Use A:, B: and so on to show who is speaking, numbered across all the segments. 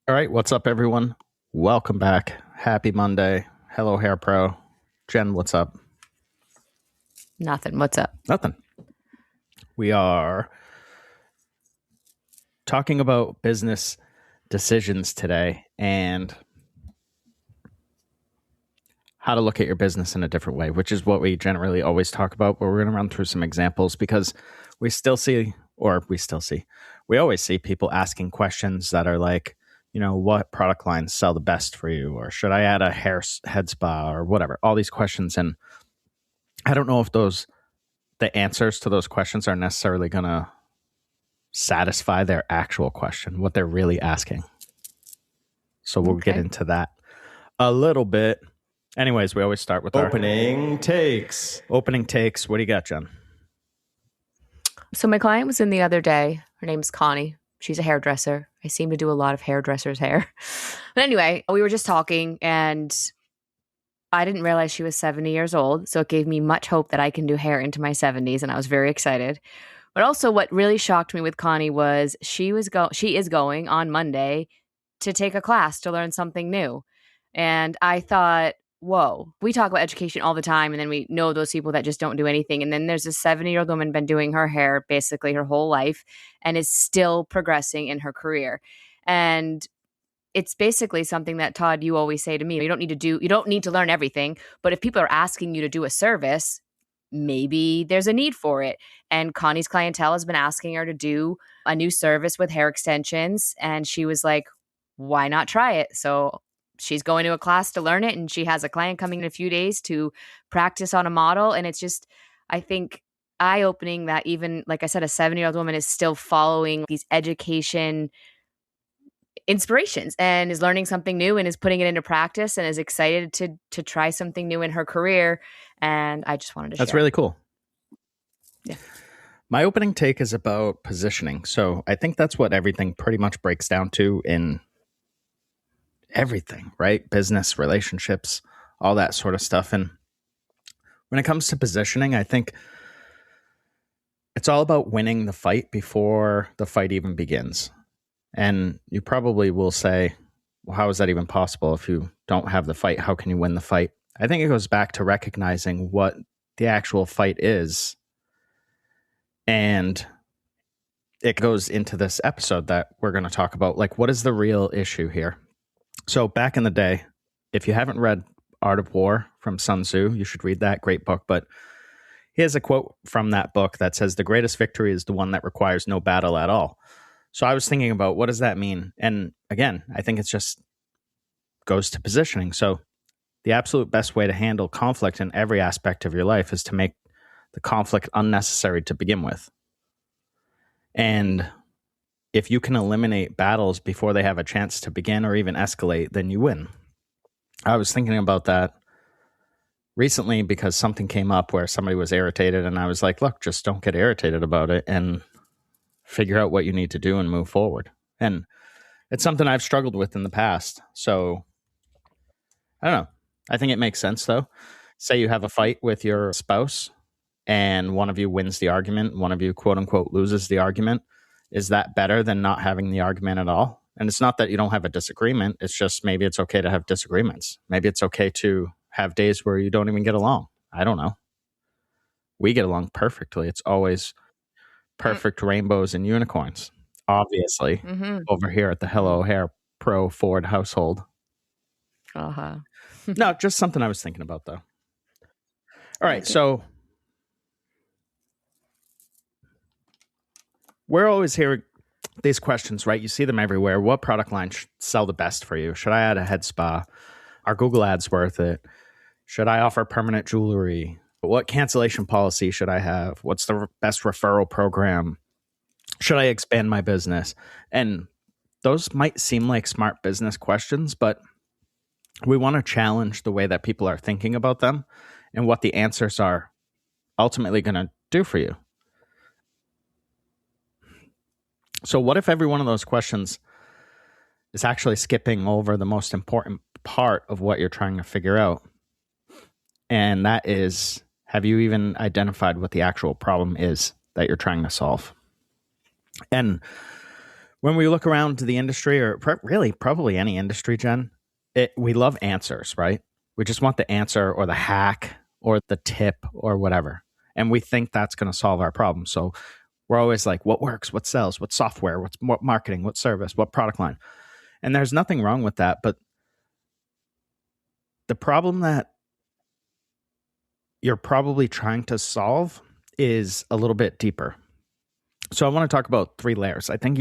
A: All right, what's up, everyone? Welcome back. Happy Monday. Hello, Hair Pro. Jen, what's up?
B: Nothing. What's up?
A: Nothing. We are talking about business decisions today and how to look at your business in a different way, which is what we generally always talk about. But we're going to run through some examples because we always see people asking questions that are like, what product lines sell the best for you? Or should I add a head spa or whatever? All these questions. And I don't know if the answers to those questions are necessarily going to satisfy their actual question, what they're really asking. So we'll get into that a little bit. Anyways, we always start with
C: opening takes.
A: Opening takes. What do you got, Jen?
B: So my client was in the other day. Her name's Connie. She's a hairdresser. I seem to do a lot of hairdressers' hair. But anyway, we were just talking and I didn't realize she was 70 years old. So it gave me much hope that I can do hair into my 70s. And I was very excited. But also what really shocked me with Connie was she is going on Monday to take a class to learn something new. And I thought, whoa, we talk about education all the time. And then we know those people that just don't do anything. And then there's a 70-year-old woman been doing her hair basically her whole life and is still progressing in her career. And it's basically something that, Todd, you always say to me, you don't need to learn everything. But if people are asking you to do a service, maybe there's a need for it. And Connie's clientele has been asking her to do a new service with hair extensions. And she was like, why not try it? So she's going to a class to learn it. And she has a client coming in a few days to practice on a model. And it's just, I think, eye-opening that even, like I said, a 70-year-old woman is still following these education inspirations and is learning something new and is putting it into practice and is excited to try something new in her career. And I just wanted to share.
A: That's really cool.
B: Yeah.
A: My opening take is about positioning. So I think that's what everything pretty much breaks down to in everything, right? Business, relationships, all that sort of stuff. And when it comes to positioning, I think it's all about winning the fight before the fight even begins. And you probably will say, well, how is that even possible? If you don't have the fight, how can you win the fight? I think it goes back to recognizing what the actual fight is. And it goes into this episode that we're going to talk about, like, what is the real issue here? So back in the day, if you haven't read Art of War from Sun Tzu, you should read that. Great book. But here's a quote from that book that says, the greatest victory is the one that requires no battle at all. So I was thinking about, what does that mean? And again, I think it's just goes to positioning. So the absolute best way to handle conflict in every aspect of your life is to make the conflict unnecessary to begin with. And if you can eliminate battles before they have a chance to begin or even escalate, then you win. I was thinking about that recently because something came up where somebody was irritated, and I was like, look, just don't get irritated about it and figure out what you need to do and move forward. And it's something I've struggled with in the past. So I don't know. I think it makes sense, though. Say you have a fight with your spouse and one of you wins the argument, one of you, quote unquote, loses the argument. Is that better than not having the argument at all? And it's not that you don't have a disagreement. It's just maybe it's okay to have disagreements. Maybe it's okay to have days where you don't even get along. I don't know. We get along perfectly. It's always perfect rainbows and unicorns, obviously, over here at the Hello Hair Pro Ford household. No, just something I was thinking about, though. All right, so we're always hearing these questions, right? You see them everywhere. What product line should sell the best for you? Should I add a head spa? Are Google ads worth it? Should I offer permanent jewelry? What cancellation policy should I have? What's the best referral program? Should I expand my business? And those might seem like smart business questions, but we want to challenge the way that people are thinking about them and what the answers are ultimately going to do for you. So what if every one of those questions is actually skipping over the most important part of what you're trying to figure out? And that is, have you even identified what the actual problem is that you're trying to solve? And when we look around to the industry, or really probably any industry, Jen, we love answers, right? We just want the answer or the hack or the tip or whatever. And we think that's going to solve our problem. So we're always like, what works? What sells? What software? What marketing? What service? What product line? And there's nothing wrong with that. But the problem that you're probably trying to solve is a little bit deeper. So I want to talk about 3 layers. I think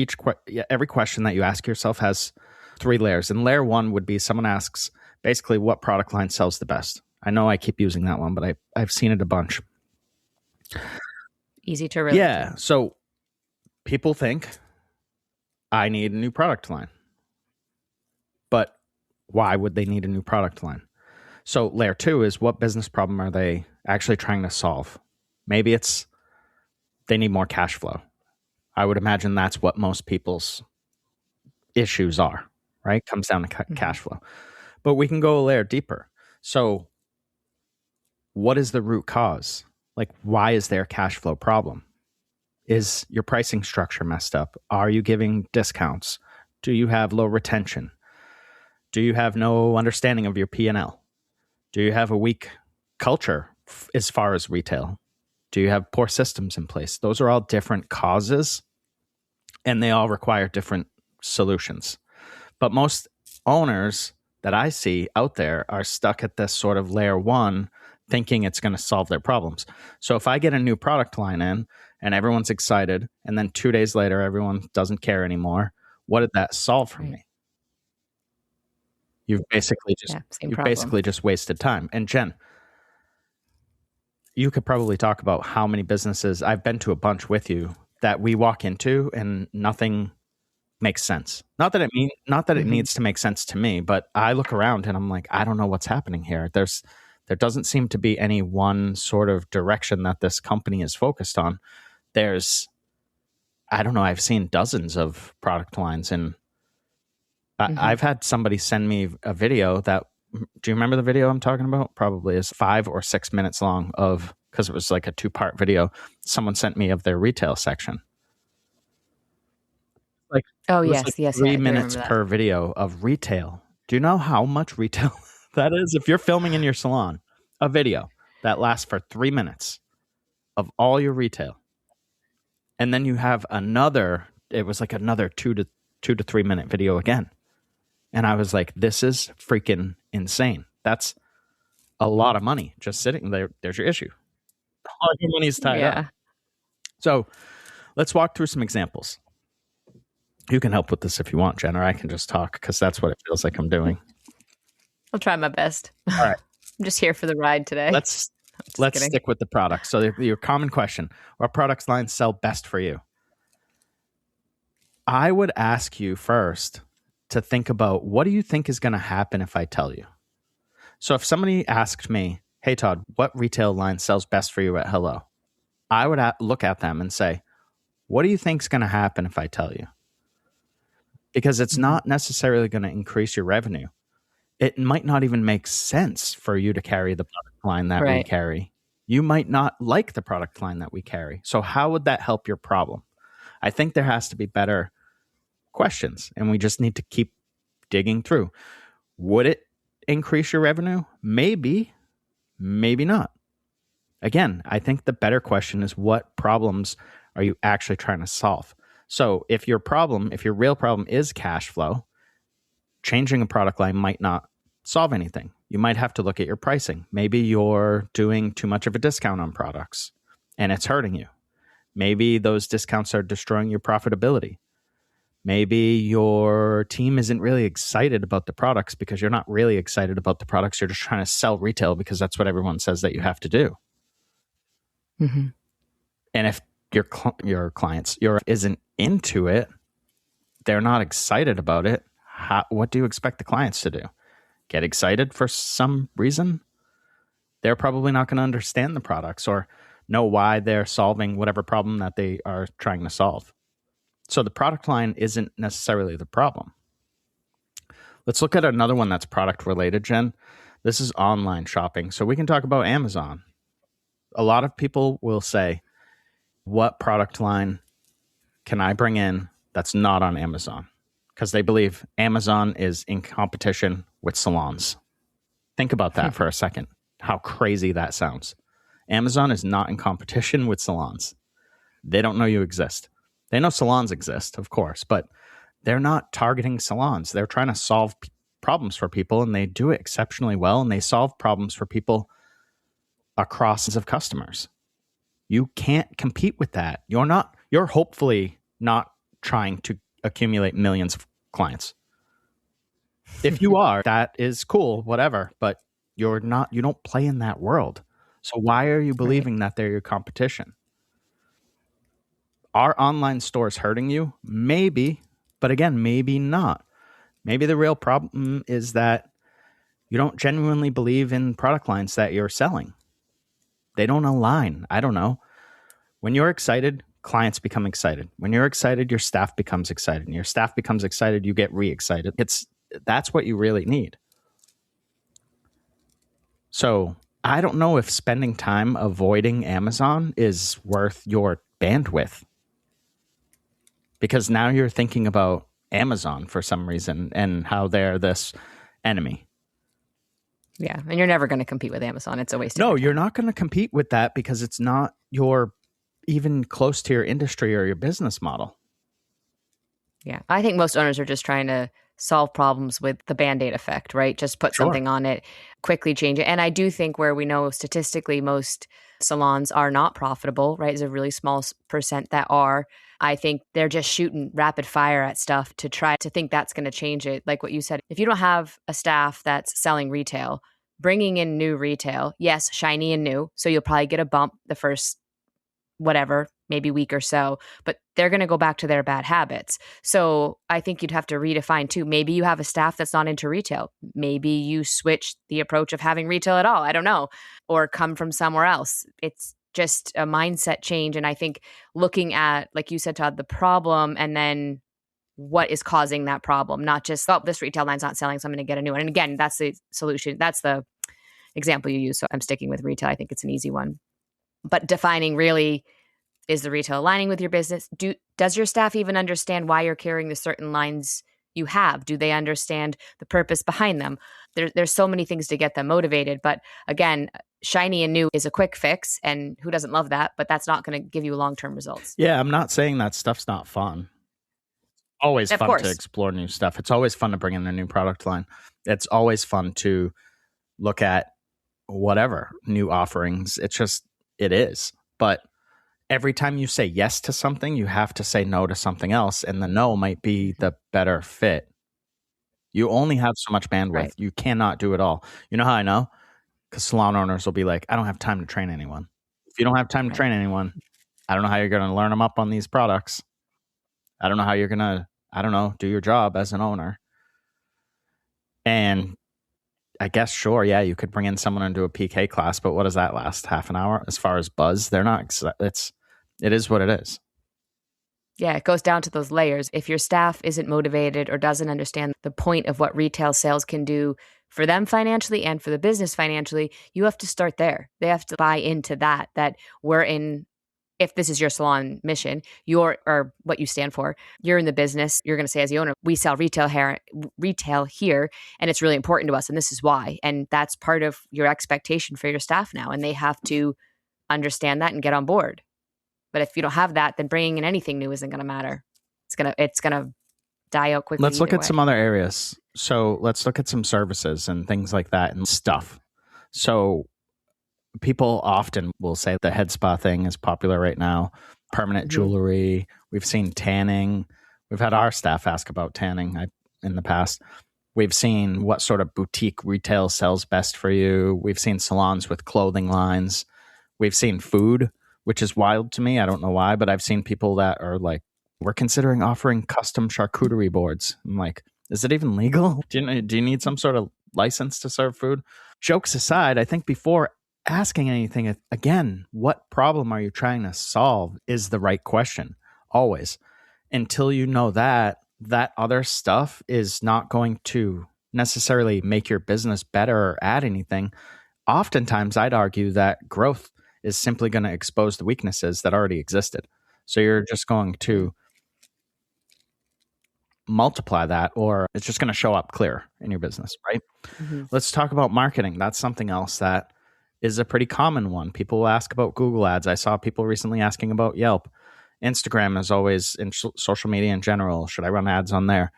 A: every question that you ask yourself has 3 layers. And layer 1 would be someone asks basically what product line sells the best. I know I keep using that one, but I've seen it a bunch.
B: Easy to relate.
A: Yeah. So people think I need a new product line. But why would they need a new product line? So layer 2 is what business problem are they actually trying to solve? Maybe it's they need more cash flow. I would imagine that's what most people's issues are, right? Comes down to cash flow. But we can go a layer deeper. So what is the root cause? Like, why is there a cash flow problem? Is your pricing structure messed up? Are you giving discounts? Do you have low retention? Do you have no understanding of your P&L? Do you have a weak culture as far as retail? Do you have poor systems in place? Those are all different causes, and they all require different solutions. But most owners that I see out there are stuck at this sort of layer 1, thinking it's going to solve their problems. So if I get a new product line in and everyone's excited, and then 2 days later, everyone doesn't care anymore, what did that solve for me? You've basically just wasted time. And Jen, you could probably talk about how many businesses, I've been to a bunch with you, that we walk into and nothing makes sense. Not that it needs to make sense to me, but I look around and I'm like, I don't know what's happening here. There doesn't seem to be any one sort of direction that this company is focused on. I don't know, I've seen dozens of product lines, and I've had somebody send me a video that, do you remember the video I'm talking about? Probably is 5 or 6 minutes long because it was like a 2-part video. Someone sent me of their retail section. Like,
B: yes,
A: 3 minutes per video of retail. Do you know how much retail that is? If you're filming in your salon, a video that lasts for 3 minutes of all your retail, and then you have it was like another 2 to 3 minute video again. And I was like, this is freaking insane. That's a lot of money just sitting there. There's your issue. All your money's tied up. So let's walk through some examples. You can help with this if you want, Jen, or I can just talk, because that's what it feels like I'm doing.
B: I'll try my best.
A: All right.
B: I'm just here for the ride today.
A: Let's stick with the product. So your common question, what product lines sell best for you? I would ask you first to think about, what do you think is going to happen if I tell you? So if somebody asked me, hey, Todd, what retail line sells best for you at Hello? I would look at them and say, what do you think is going to happen if I tell you? Because it's not necessarily going to increase your revenue. It might not even make sense for you to carry the product line that we carry. You might not like the product line that we carry. So how would that help your problem? I think there has to be better questions, and we just need to keep digging through. Would it increase your revenue? Maybe, maybe not. Again, I think the better question is, what problems are you actually trying to solve? So if your real problem is cash flow, changing a product line might not solve anything. You might have to look at your pricing. Maybe you're doing too much of a discount on products and it's hurting you. Maybe those discounts are destroying your profitability. Maybe your team isn't really excited about the products because you're not really excited about the products. You're just trying to sell retail because that's what everyone says that you have to do. Mm-hmm. And if your clients isn't into it, they're not excited about it, what do you expect the clients to do? Get excited for some reason? They're probably not going to understand the products or know why they're solving whatever problem that they are trying to solve. So the product line isn't necessarily the problem. Let's look at another one that's product related, Jen. This is online shopping. So we can talk about Amazon. A lot of people will say, what product line can I bring in that's not on Amazon because they believe Amazon is in competition with salons. Think about that for a second, how crazy that sounds. Amazon is not in competition with salons. They don't know you exist. They know salons exist, of course, but they're not targeting salons. They're trying to solve problems for people, and they do it exceptionally well, and they solve problems for people across of customers. You can't compete with that. You're hopefully not trying to accumulate millions of clients. If you are, that is cool, whatever, but you don't play in that world. So why are you believing that they're your competition? Are online stores hurting you? Maybe, but again, maybe not. Maybe the real problem is that you don't genuinely believe in product lines that you're selling. They don't align. I don't know. When you're excited, clients become excited. When you're excited, your staff becomes excited. And your staff becomes excited, you get re-excited. That's what you really need. So I don't know if spending time avoiding Amazon is worth your bandwidth. Because now you're thinking about Amazon for some reason and how they're this enemy.
B: Yeah, and you're never going to compete with Amazon. It's a waste of
A: No,
B: your time.
A: you're not going to compete with that because it's not even close to your industry or your business model.
B: Yeah, I think most owners are just trying to solve problems with the Band-Aid effect, right? Just put something on it, quickly change it. And I do think where we know statistically most salons are not profitable, right? There's a really small percent that are. I think they're just shooting rapid fire at stuff to try to think that's going to change it. Like what you said, if you don't have a staff that's selling retail, bringing in new retail, yes, shiny and new. So you'll probably get a bump the first whatever, maybe week or so, but they're going to go back to their bad habits. So I think you'd have to redefine too. Maybe you have a staff that's not into retail. Maybe you switch the approach of having retail at all. I don't know. Or come from somewhere else. It's just a mindset change. And I think looking at, like you said, Todd, the problem and then what is causing that problem, not just, oh, this retail line's not selling, so I'm going to get a new one. And again, that's the solution. That's the example you use. So I'm sticking with retail. I think it's an easy one. But defining really, is the retail aligning with your business? Does your staff even understand why you're carrying the certain lines you have? Do they understand the purpose behind them? There's so many things to get them motivated. But again, shiny and new is a quick fix. And who doesn't love that? But that's not going to give you long-term results.
A: Yeah, I'm not saying that stuff's not fun. Always fun to explore new stuff. It's always fun to bring in a new product line. It's always fun to look at whatever new offerings. It is. But every time you say yes to something, you have to say no to something else. And the no might be the better fit. You only have so much bandwidth. Right. You cannot do it all. You know how I know? Because salon owners will be like, I don't have time to train anyone. If you don't have time to train anyone, I don't know how you're going to learn them up on these products. I don't know how you're going to, do your job as an owner. And I guess, sure, yeah, you could bring in someone and do a PK class, but what does that last? Half an hour? As far as buzz, they're not, it is what it is.
B: Yeah, it goes down to those layers. If your staff isn't motivated or doesn't understand the point of what retail sales can do for them financially and for the business financially, you have to start there. They have to buy into that we're in, if this is your salon mission, or what you stand for, you're in the business, you're going to say as the owner, we sell retail here, and it's really important to us, and this is why. And that's part of your expectation for your staff now, and they have to understand that and get on board. But if you don't have that, then bringing in anything new isn't going to matter. It's gonna die out quickly.
A: Let's look at some other areas. So let's look at some services and things like that and stuff. So people often will say the head spa thing is popular right now. Permanent jewelry. We've seen tanning. We've had our staff ask about tanning in the past. We've seen what sort of boutique retail sells best for you. We've seen salons with clothing lines. We've seen food, which is wild to me. I don't know why, but I've seen people that are like, we're considering offering custom charcuterie boards. I'm like, is it even legal? Do you need some sort of license to serve food? Jokes aside, I think before asking anything, again, what problem are you trying to solve is the right question, always. Until you know that other stuff is not going to necessarily make your business better or add anything. Oftentimes, I'd argue that growth is simply going to expose the weaknesses that already existed. So you're just going to multiply that, or it's just going to show up clear in your business, right?
B: Mm-hmm.
A: Let's talk about marketing. That's something else that is a pretty common one. People will ask about Google ads. I saw people recently asking about Yelp. Instagram is always in social media in general. Should I run ads on there?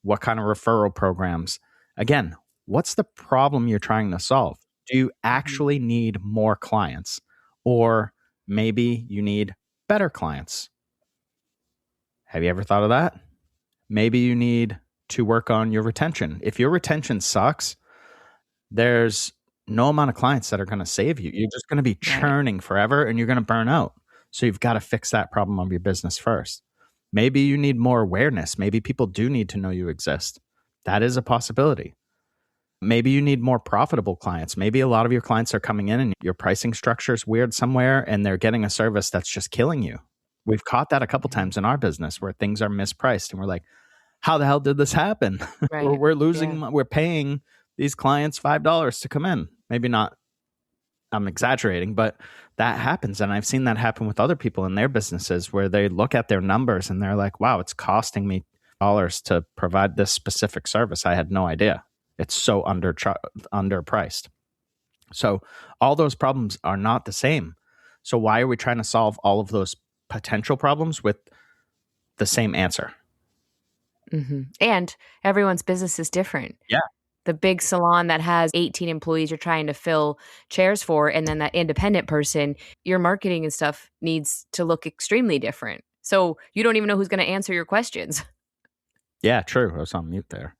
A: What kind of referral programs? Again, what's the problem you're trying to solve? Do you actually need more clients? Or maybe you need better clients? Have you ever thought of that? Maybe you need to work on your retention. If your retention sucks, there's no amount of clients that are going to save you. You're just going to be churning forever and you're going to burn out. So you've got to fix that problem of your business first. Maybe you need more awareness. Maybe people do need to know you exist. That is a possibility. Maybe you need more profitable clients. Maybe a lot of your clients are coming in and your pricing structure is weird somewhere and they're getting a service that's just killing you. We've caught that a couple times in our business where things are mispriced and we're like, how the hell did this happen?
B: Right.
A: We're losing, we're paying these clients $5 to come in. Maybe not, I'm exaggerating, but that happens. And I've seen that happen with other people in their businesses where they look at their numbers and they're like, wow, it's costing me dollars to provide this specific service. I had no idea. It's so underpriced. So all those problems are not the same. So why are we trying to solve all of those potential problems with the same answer?
B: Mm-hmm. And everyone's business is different.
A: Yeah.
B: The big salon that has 18 employees you're trying to fill chairs for, and then that independent person, your marketing and stuff needs to look extremely different. So you don't even know who's going to answer your questions.
A: Yeah, true. I was on mute there.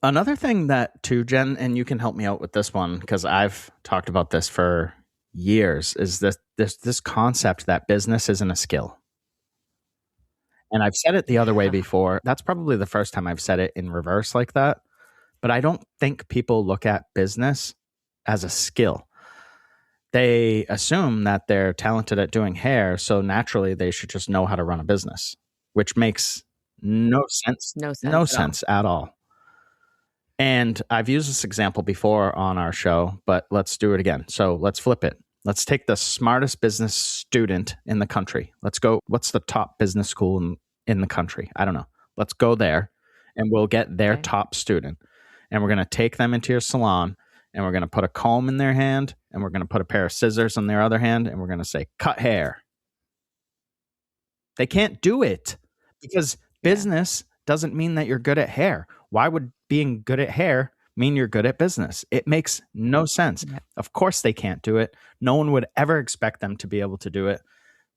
A: Another thing that too, Jen, and you can help me out with this one because I've talked about this for years, is this concept that business isn't a skill. And I've said it the other way before. That's probably the first time I've said it in reverse like that. But I don't think people look at business as a skill. They assume that they're talented at doing hair, so naturally they should just know how to run a business, which makes no sense. No sense at all. And I've used this example before on our show, but let's do it again. So let's flip it. Let's take the smartest business student in the country. Let's go. What's the top business school in the country? I don't know. Let's go there and we'll get their top student. And we're going to take them into your salon and we're going to put a comb in their hand and we're going to put a pair of scissors on their other hand and we're going to say, cut hair. They can't do it because business doesn't mean that you're good at hair. Why would being good at hair mean you're good at business? It makes no sense. Yeah. Of course they can't do it. No one would ever expect them to be able to do it.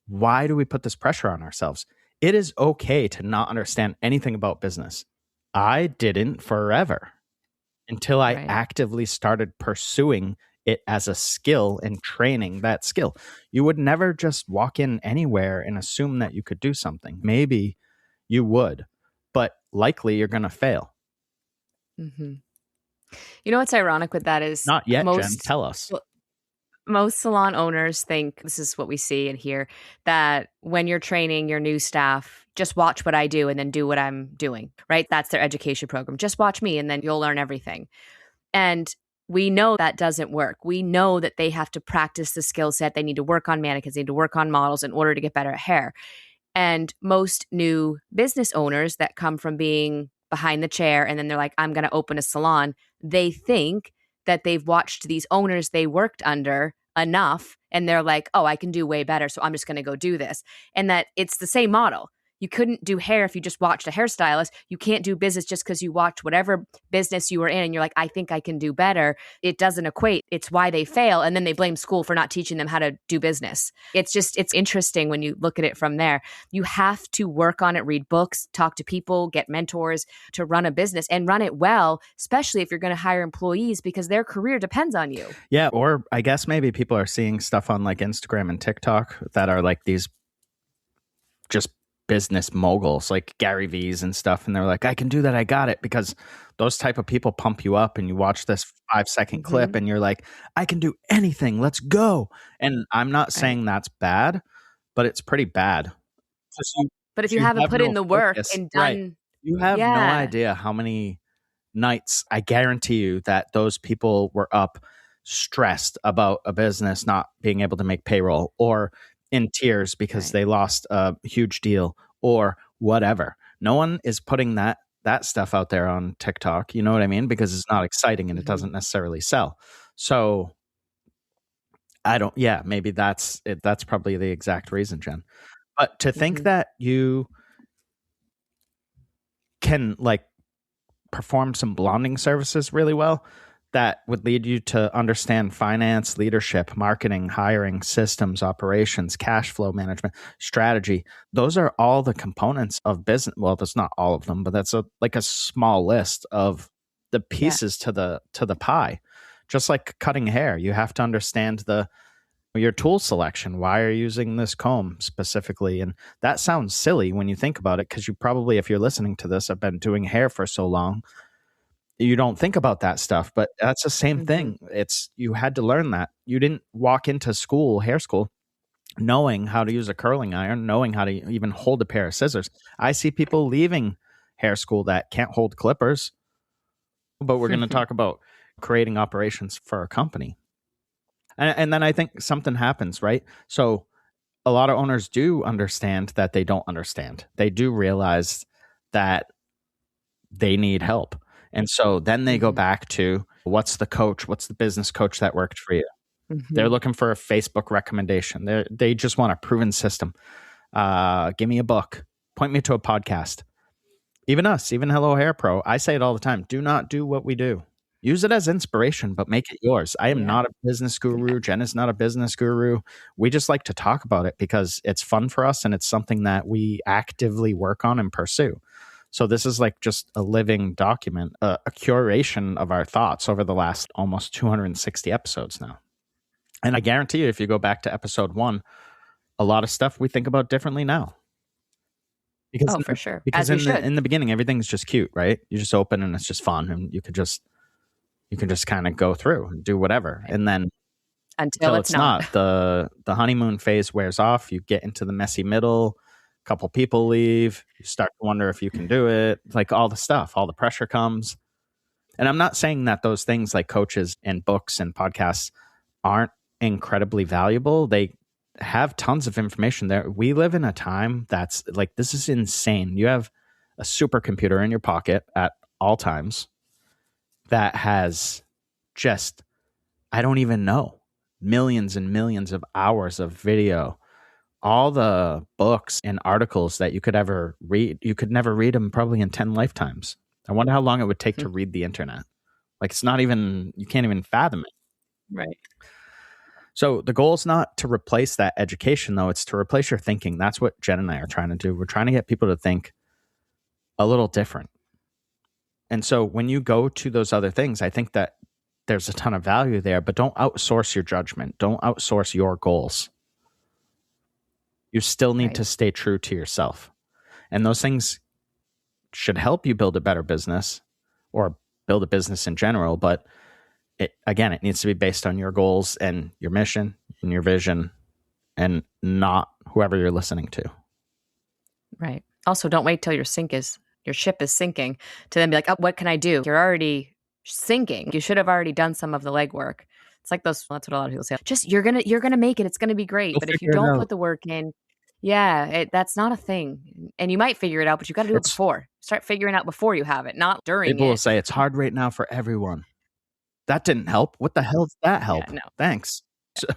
A: Why do we put this pressure on ourselves? It is okay to not understand anything about business. I didn't forever until I actively started pursuing it as a skill and training that skill. You would never just walk in anywhere and assume that you could do something. Maybe you would, but likely you're going to fail.
B: Mm-hmm. You know what's ironic with that is
A: not yet, Jen. Tell us.
B: Most salon owners think, this is what we see and hear, that when you're training your new staff, just watch what I do and then do what I'm doing, right? That's their education program. Just watch me and then you'll learn everything. And we know that doesn't work. We know that they have to practice the skill set. They need to work on mannequins, they need to work on models in order to get better at hair. And most new business owners that come from being behind the chair and then they're like, I'm going to open a salon, they think that they've watched these owners they worked under enough and they're like, oh, I can do way better, so I'm just going to go do this. And that it's the same model. You couldn't do hair if you just watched a hairstylist. You can't do business just because you watched whatever business you were in and you're like, I think I can do better. It doesn't equate. It's why they fail. And then they blame school for not teaching them how to do business. It's interesting when you look at it from there. You have to work on it, read books, talk to people, get mentors to run a business and run it well, especially if you're going to hire employees because their career depends on you.
A: Yeah. Or I guess maybe people are seeing stuff on like Instagram and TikTok that are like these just business moguls like Gary V's and stuff. And they're like, I can do that. I got it. Because those type of people pump you up and you watch this 5-second clip and you're like, I can do anything. Let's go. And I'm not saying that's bad, but it's pretty bad.
B: But if you haven't put in the work and done,
A: you have no idea how many nights I guarantee you that those people were up stressed about a business not being able to make payroll or in tears because they lost a huge deal or whatever. No one is putting that stuff out there on TikTok. You know what I mean? Because it's not exciting and it doesn't necessarily sell. So maybe that's it. That's probably the exact reason, Jen. But to think that you can like perform some blonding services really well, that would lead you to understand finance, leadership, marketing, hiring, systems, operations, cash flow management, strategy. Those are all the components of business. Well, that's not all of them, but that's like a small list of the pieces to the pie. Just like cutting hair, you have to understand your tool selection. Why are you using this comb specifically? And that sounds silly when you think about it, because you probably, if you're listening to this, have been doing hair for so long, you don't think about that stuff. But that's the same thing. You had to learn that. You didn't walk into hair school, knowing how to use a curling iron, knowing how to even hold a pair of scissors. I see people leaving hair school that can't hold clippers. But we're going to talk about creating operations for a company. And then I think something happens, right? So a lot of owners do understand that they don't understand. They do realize that they need help. And so then they go back to, what's the business coach that worked for you? They're looking for a Facebook recommendation. They just want a proven system. Give me a book. Point me to a podcast. Even Hello Hair Pro, I say it all the time. Do not do what we do. Use it as inspiration, but make it yours. I am not a business guru. Jen is not a business guru. We just like to talk about it because it's fun for us and it's something that we actively work on and pursue. So this is like just a living document, a curation of our thoughts over the last almost 260 episodes now. And I guarantee you, if you go back to episode 1, a lot of stuff we think about differently now. Because
B: for sure.
A: Because in the beginning, everything's just cute, right? You just open and it's just fun, and you can just kind of go through and do whatever. And then
B: until it's not.
A: The honeymoon phase wears off. You get into the messy middle. A couple people leave. You start to wonder if you can do it. Like all the stuff, all the pressure comes. And I'm not saying that those things like coaches and books and podcasts aren't incredibly valuable. They have tons of information there. We live in a time that's like, this is insane. You have a supercomputer in your pocket at all times that has just, I don't even know, millions and millions of hours of video, all the books and articles that you could ever read. You could never read them probably in 10 lifetimes. I wonder how long it would take to read the internet. Like, it's not even, you can't even fathom it.
B: Right.
A: So the goal is not to replace that education, though. It's to replace your thinking. That's what Jen and I are trying to do. We're trying to get people to think a little different. And so when you go to those other things, I think that there's a ton of value there, but don't outsource your judgment. Don't outsource your goals. You still need to stay true to yourself. And those things should help you build a better business or build a business in general. But it needs to be based on your goals and your mission and your vision, and not whoever you're listening to.
B: Right. Also, don't wait till your ship is sinking to then be like, oh, what can I do? You're already sinking. You should have already done some of the legwork. It's like that's what a lot of people say. Just you're gonna make it. It's gonna be great. But if you don't put the work in, that's not a thing. And you might figure it out, but you got to do it before. Start figuring out before you have it, not during.
A: People will say it's hard right now for everyone. That didn't help. What the hell did that help?
B: Yeah, no.
A: Thanks. So,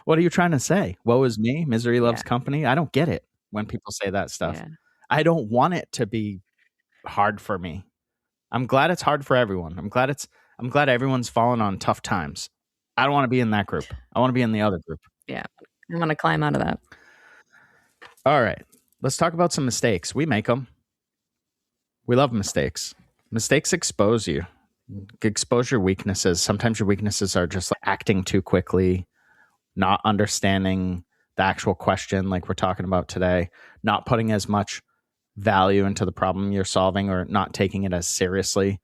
A: what are you trying to say? Woe is me. Misery loves company. I don't get it when people say that stuff. Yeah. I don't want it to be hard for me. I'm glad it's hard for everyone. I'm glad everyone's fallen on tough times. I don't want to be in that group. I want to be in the other group.
B: Yeah. I want to climb out of that.
A: All right. Let's talk about some mistakes. We make them. We love mistakes. Mistakes expose you. Expose your weaknesses. Sometimes your weaknesses are just like acting too quickly, not understanding the actual question like we're talking about today, not putting as much value into the problem you're solving, or not taking it as seriously.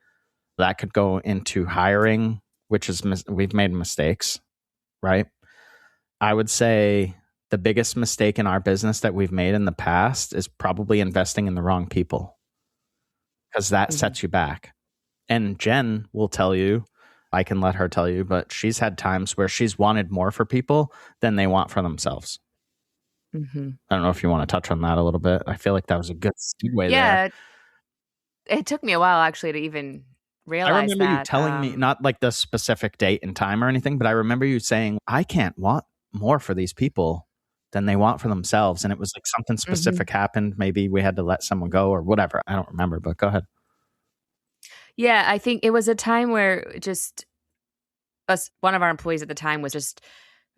A: That could go into hiring, which is we've made mistakes, right? I would say the biggest mistake in our business that we've made in the past is probably investing in the wrong people, because that sets you back. And Jen will tell you, I can let her tell you, but she's had times where she's wanted more for people than they want for themselves.
B: Mm-hmm.
A: I don't know if you want to touch on that a little bit. I feel like that was a good segue there.
B: Yeah, it took me a while actually to even realize
A: I remember you
B: that.
A: telling me, not like the specific date and time or anything, but I remember you saying, I can't want more for these people than they want for themselves. And it was like something specific happened. Maybe we had to let someone go or whatever. I don't remember, but go ahead.
B: Yeah, I think it was a time where just one of our employees at the time was just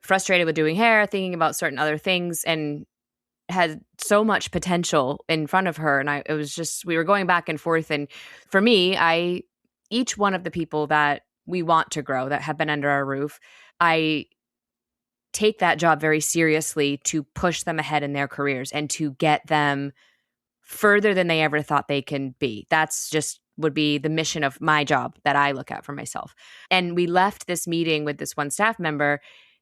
B: frustrated with doing hair, thinking about certain other things, and had so much potential in front of her. And it was just, we were going back and forth. And for me, each one of the people that we want to grow that have been under our roof, I take that job very seriously to push them ahead in their careers and to get them further than they ever thought they can be. That's just would be the mission of my job that I look at for myself. And we left this meeting with this one staff member,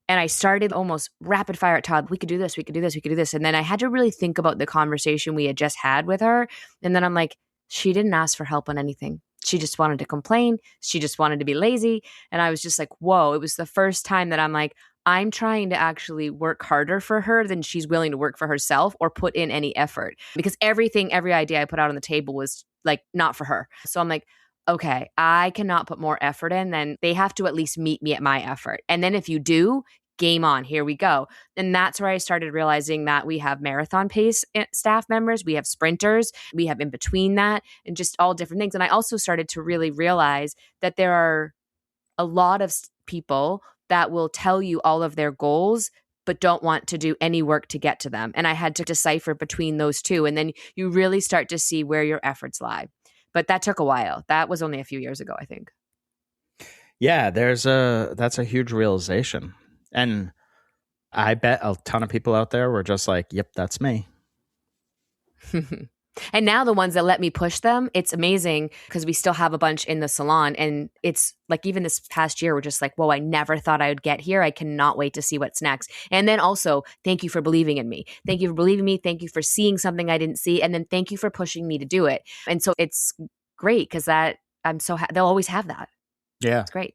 B: and I started almost rapid fire at Todd. We could do this, we could do this, we could do this. And then I had to really think about the conversation we had just had with her. And then I'm like, she didn't ask for help on anything. She just wanted to complain. She just wanted to be lazy. And I was just like, whoa, it was the first time that I'm like, I'm trying to actually work harder for her than she's willing to work for herself or put in any effort, because every idea I put out on the table was like not for her. So I'm like, okay, I cannot put more effort in, then they have to at least meet me at my effort. And then if you do, game on, here we go. And that's where I started realizing that we have marathon pace staff members, we have sprinters, we have in between that, and just all different things. And I also started to really realize that there are a lot of people that will tell you all of their goals, but don't want to do any work to get to them. And I had to decipher between those two. And then you really start to see where your efforts lie. But that took a while. That was only a few years ago, I think.
A: Yeah, that's a huge realization. And I bet a ton of people out there were just like, yep, that's me.
B: And now the ones that let me push them, it's amazing because we still have a bunch in the salon. And it's like, even this past year, we're just like, whoa, I never thought I would get here. I cannot wait to see what's next. And then also, thank you for believing in me. Thank you for believing me. Thank you for seeing something I didn't see. And then thank you for pushing me to do it. And so it's great because they'll always have that.
A: Yeah.
B: It's great.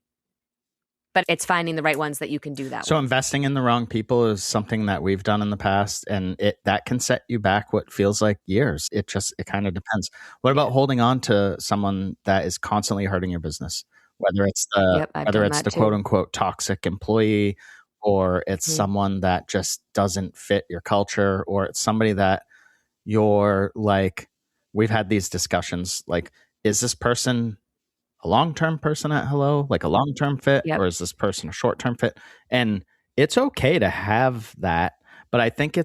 B: But it's finding the right ones that you can do that
A: So
B: with.
A: investing in the wrong people is something that we've done in the past, and that can set you back what feels like years. It kind of depends. What about holding on to someone that is constantly hurting your business? Whether it's the quote unquote toxic employee, or it's someone that just doesn't fit your culture, or it's somebody that you're like, we've had these discussions, like, is this person a long-term person at Hello, like a long-term fit, or is this person a short-term fit? And it's okay to have that, but I think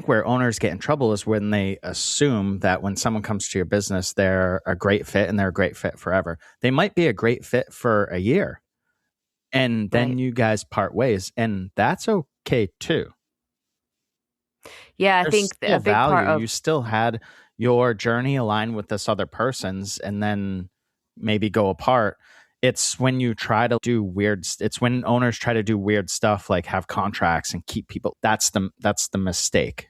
A: where owners get in trouble is when they assume that when someone comes to your business, they're a great fit and they're a great fit forever. They might be a great fit for a year, and then you guys part ways, and that's okay too.
B: Yeah, I think a big part of
A: you still had your journey align with this other person's and then maybe go apart. It's when you try to do it's when owners try to do weird stuff, like have contracts and keep people. That's the mistake.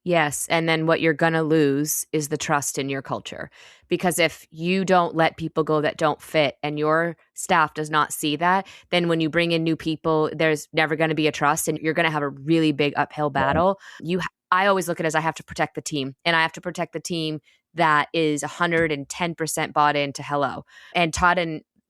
B: Yes. And then what you're going to lose is the trust in your culture. Because if you don't let people go that don't fit and your staff does not see that, then when you bring in new people, there's never going to be a trust and you're going to have a really big uphill battle. I always look at it as I have to protect the team, and I have to protect the team that is 110% bought into Hello. And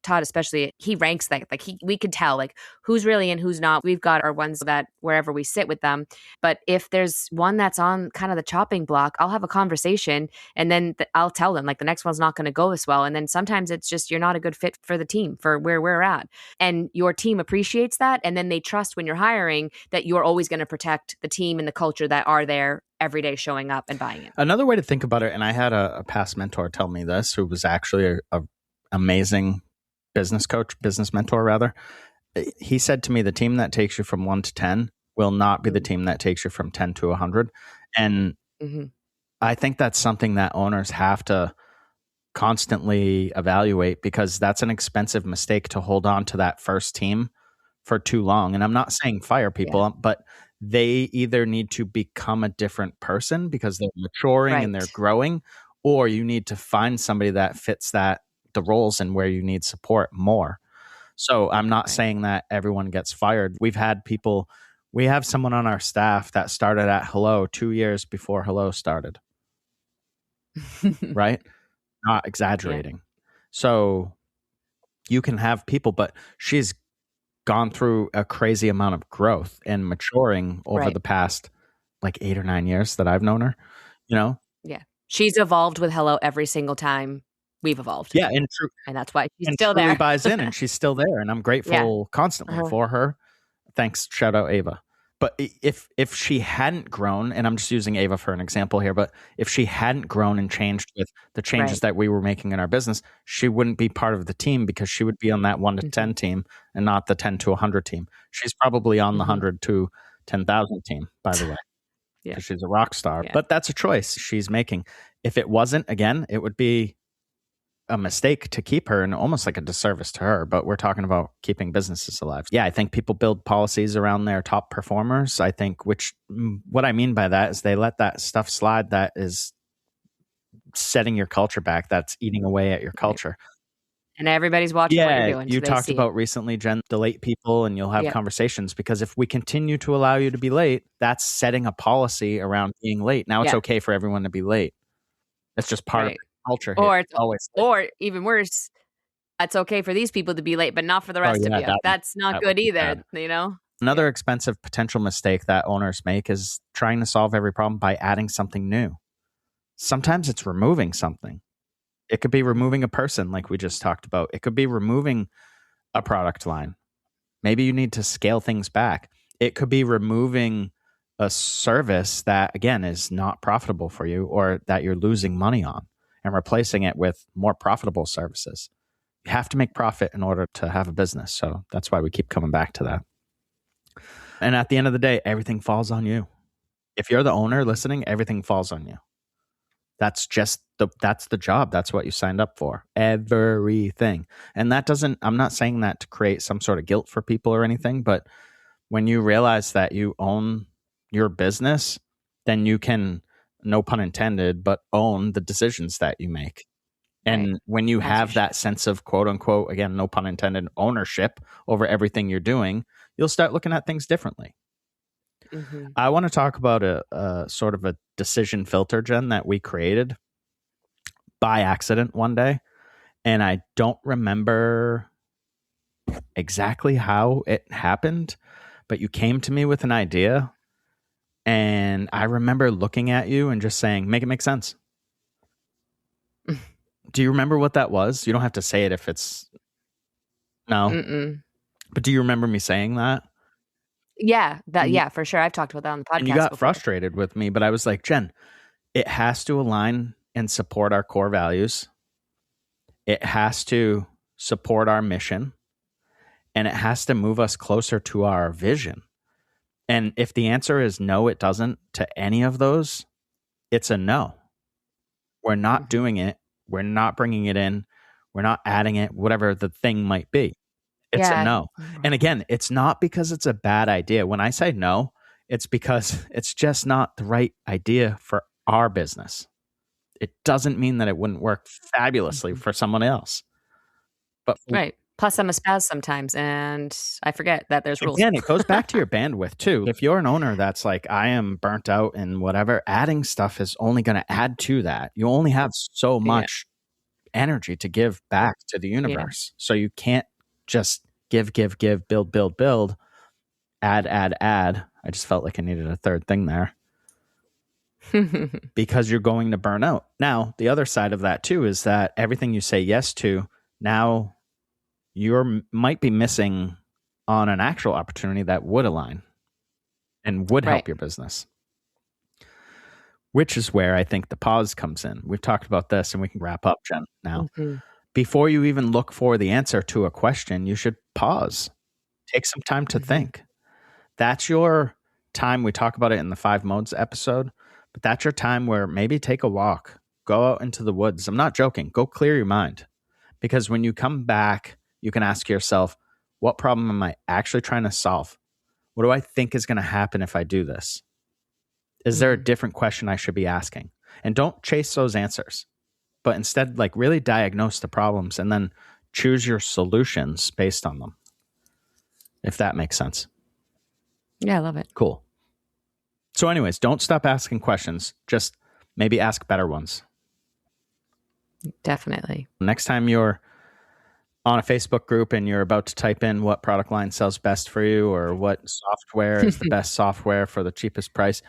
B: Todd especially, he ranks that, like we could tell like who's really and who's not. We've got our ones that wherever we sit with them. But if there's one that's on kind of the chopping block, I'll have a conversation and then I'll tell them like the next one's not going to go as well. And then sometimes it's just you're not a good fit for the team for where we're at. And your team appreciates that. And then they trust when you're hiring that you're always going to protect the team and the culture that are there every day showing up and buying it.
A: Another way to think about it, and I had a past mentor tell me this, who was actually a amazing business mentor rather. He said to me, the team that takes you from 1 to 10 will not be the team that takes you from 10 to 100. And I think that's something that owners have to constantly evaluate, because that's an expensive mistake to hold on to that first team for too long. And I'm not saying fire people, but they either need to become a different person because they're maturing and they're growing, or you need to find somebody that fits the roles and where you need support more. So I'm not saying that everyone gets fired. We've had people We have someone on our staff that started at Hello 2 years before Hello started, right? Not exaggerating. So you can have people, but she's gone through a crazy amount of growth and maturing over
B: Right.
A: the past like 8 or 9 years that I've known her, you know?
B: Yeah. She's evolved with Hello every single time we've evolved.
A: Yeah,
B: And that's why she's
A: and
B: still
A: truly
B: there.
A: buys in, and she's still there, and I'm grateful constantly
B: Uh-huh.
A: for her. Thanks, shout out Ava. But if she hadn't grown, and I'm just using Ava for an example here, but if she hadn't grown and changed with the changes
B: Right.
A: that we were making in our business, she wouldn't be part of the team because she would be on that 1 to 10 team and not the 10 to 100 team. She's probably on the 100 to 10,000 team, by the way,
B: Yeah.
A: because she's a rock star.
B: Yeah.
A: But that's a choice she's making. If it wasn't, again, it would be a mistake to keep her and almost like a disservice to her, but we're talking about keeping businesses alive. Yeah, I think people build policies around their top performers. I think what I mean by that is they let that stuff slide that is setting your culture back, that's eating away at your culture.
B: And everybody's watching what you're doing.
A: You
B: so
A: talked
B: they see
A: about recently, Jen, the late people, and you'll have
B: Yep.
A: conversations because if we continue to allow you to be late, that's setting a policy around being late. Now it's
B: Yeah.
A: okay for everyone to be late. It's just part of
B: Right.
A: the culture here.
B: Or it's
A: Always late.
B: or even worse, that's okay for these people to be late, but not for the rest
A: yeah,
B: of you. That's not
A: that
B: good
A: would be
B: either,
A: bad.
B: you know?
A: Another expensive potential mistake that owners make is trying to solve every problem by adding something new. Sometimes it's removing something. It could be removing a person, like we just talked about. It could be removing a product line. Maybe you need to scale things back. It could be removing a service that, again, is not profitable for you or that you're losing money on and replacing it with more profitable services. You have to make profit in order to have a business. So that's why we keep coming back to that. And at the end of the day, everything falls on you. If you're the owner listening, everything falls on you. That's the job. That's what you signed up for. Everything. And I'm not saying that to create some sort of guilt for people or anything, but when you realize that you own your business, then you can, no pun intended, but own the decisions that you make. And when you have that sense of quote unquote, again, no pun intended, ownership over everything you're doing, you'll start looking at things differently.
B: Mm-hmm.
A: I want to talk about a sort of a decision filter, Jen, that we created by accident one day. And I don't remember exactly how it happened, but you came to me with an idea. And I remember looking at you and just saying, make it make sense. Do you remember what that was? You don't have to say it if it's no.
B: Mm-mm.
A: But do you remember me saying that?
B: Yeah, for sure. I've talked about that on the podcast.
A: And you got
B: before.
A: frustrated with me, but I was like, Jen, it has to align and support our core values. It has to support our mission. And it has to move us closer to our vision. And if the answer is no, it doesn't to any of those, it's a no. We're not doing it. We're not bringing it in. We're not adding it, whatever the thing might be. It's a no. And again, it's not because it's a bad idea. When I say no, it's because it's just not the right idea for our business. It doesn't mean that it wouldn't work fabulously for someone else. But
B: right. Plus, I'm a spaz sometimes, and I forget that there's rules.
A: Again, it goes back to your bandwidth too. If you're an owner that's like, I am burnt out and whatever, adding stuff is only going to add to that. You only have so much energy to give back to the universe. So you can't just give, build, add. I just felt like I needed a third thing there. Because you're going to burn out. Now, the other side of that too is that everything you say yes to, now you might be missing on an actual opportunity that would align and would help your business. Which is where I think the pause comes in. We've talked about this and we can wrap up, Jen, now. Before you even look for the answer to a question, you should pause. Take some time to think. That's your time. We talk about it in the 5 modes episode, but that's your time where maybe take a walk, go out into the woods. I'm not joking. Go clear your mind. Because when you come back, you can ask yourself, what problem am I actually trying to solve? What do I think is going to happen if I do this? Is there a different question I should be asking? And don't chase those answers, but instead, like, really diagnose the problems and then choose your solutions based on them. If that makes sense.
B: Yeah, I love it.
A: Cool. So anyways, don't stop asking questions. Just maybe ask better ones.
B: Definitely.
A: Next time you're on a Facebook group and you're about to type in what product line sells best for you or what software is the best software for the cheapest price,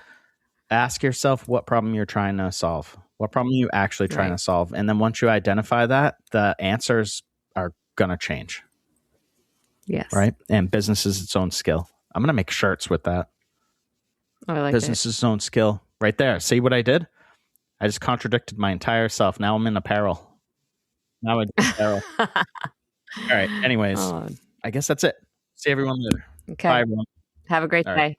A: ask yourself what problem you're trying to solve. What problem are you actually trying to solve? And then once you identify that, the answers are going to change.
B: Yes.
A: Right? And business is its own skill. I'm going to make shirts with that.
B: I like
A: business is its own skill. Right there. See what I did? I just contradicted my entire self. Now I'm in apparel. Now I do apparel. All right. Anyways, I guess that's it. See everyone later.
B: Okay.
A: Bye, everyone.
B: Have a great day.